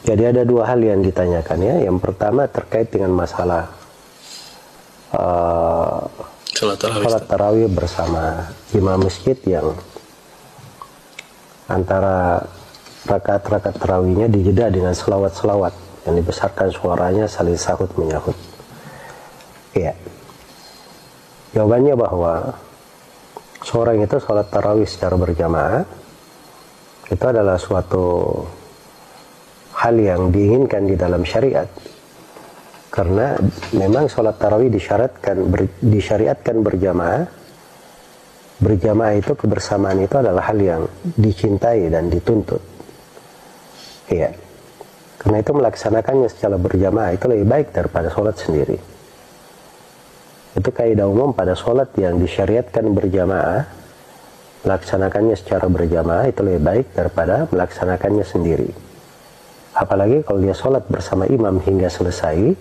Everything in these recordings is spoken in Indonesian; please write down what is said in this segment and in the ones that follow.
Jadi ada dua hal yang ditanyakan ya. Yang pertama terkait dengan masalah sholat tarawih bersama imam masjid yang antara rakaat-rakaat tarawihnya dijeda dengan selawat-selawat yang dibesarkan suaranya saling sahut menyahut. Iya. Jawabannya bahwa seorang itu sholat tarawih secara berjamaah itu adalah suatu hal yang diinginkan di dalam syariat, karena memang sholat tarawih disyariatkan berjamaah. Berjamaah itu, kebersamaan itu adalah hal yang dicintai dan dituntut. Iya. Karena itu melaksanakannya secara berjamaah itu lebih baik daripada sholat sendiri. Itu kaidah umum pada sholat yang disyariatkan berjamaah, melaksanakannya secara berjamaah itu lebih baik daripada melaksanakannya sendiri. Apalagi kalau dia sholat bersama imam hingga selesai.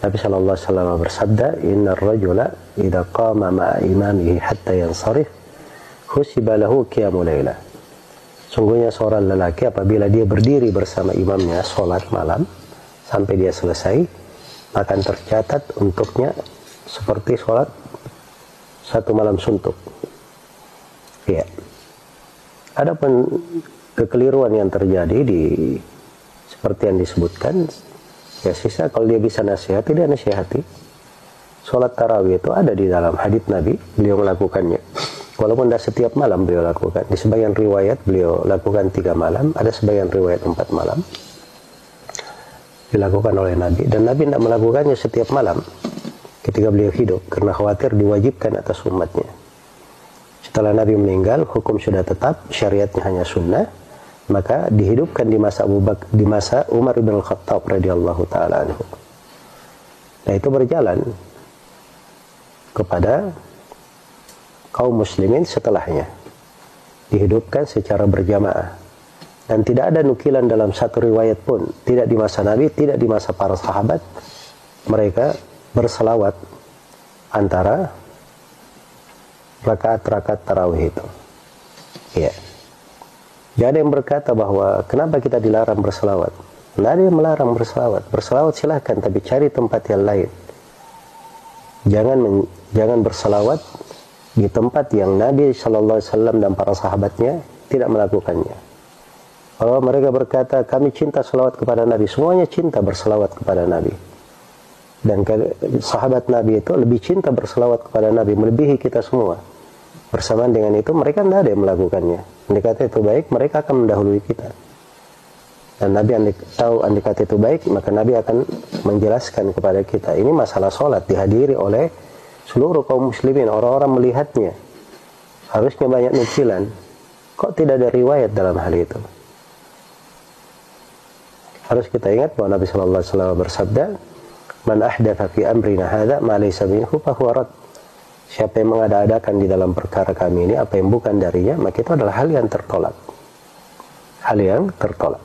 Nabi SAW bersabda, Innar rajula idha qama ma'a imamihi hatta yansarif husiba lahu qiyamul layla. Sungguhnya seorang lelaki apabila dia berdiri bersama imamnya sholat malam sampai dia selesai, akan tercatat untuknya seperti sholat satu malam suntuk. Ya. Adapun kekeliruan yang terjadi seperti yang disebutkan, ya sisa kalau dia bisa nasihati, dia nasihati. Sholat tarawih itu ada di dalam hadits Nabi, beliau melakukannya. Walaupun tidak setiap malam beliau lakukan. Di sebagian riwayat beliau lakukan 3 malam, ada sebagian riwayat 4 malam dilakukan oleh Nabi. Dan Nabi tidak melakukannya setiap malam ketika beliau hidup, karena khawatir diwajibkan atas umatnya. Setelah Nabi meninggal, hukum sudah tetap, syariatnya hanya sunnah, maka dihidupkan di masa di masa Umar bin Khattab radhiyallahu taala anhu. Nah, itu berjalan kepada kaum muslimin setelahnya, dihidupkan secara berjamaah, dan tidak ada nukilan dalam satu riwayat pun, tidak di masa Nabi, tidak di masa para sahabat, mereka berselawat antara rakaat-rakaat tarawih itu. Ya. Jadi ada yang berkata bahwa kenapa kita dilarang berselawat? Tidak ada yang melarang berselawat. Berselawat silahkan, tapi cari tempat yang lain. Jangan berselawat di tempat yang Nabi SAW dan para sahabatnya tidak melakukannya. Kalau mereka berkata kami cinta selawat kepada Nabi, semuanya cinta berselawat kepada Nabi. Dan sahabat Nabi itu lebih cinta berselawat kepada Nabi, melebihi kita semua. Bersamaan dengan itu mereka tidak ada yang melakukannya. Andai kata itu baik, mereka akan mendahului kita. Dan Nabi andai kata itu baik, maka Nabi akan menjelaskan kepada kita. Ini masalah sholat dihadiri oleh seluruh kaum muslimin, orang-orang melihatnya. Harusnya banyak nukilan. Kok tidak ada riwayat dalam hal itu? Harus kita ingat bahwa Nabi SAW bersabda, Man ahdatha fi amrina hadha ma laysa minhu fahuwa rad. Siapa yang mengada-adakan di dalam perkara kami ini apa yang bukan darinya, maka itu adalah hal yang tertolak. Hal yang tertolak.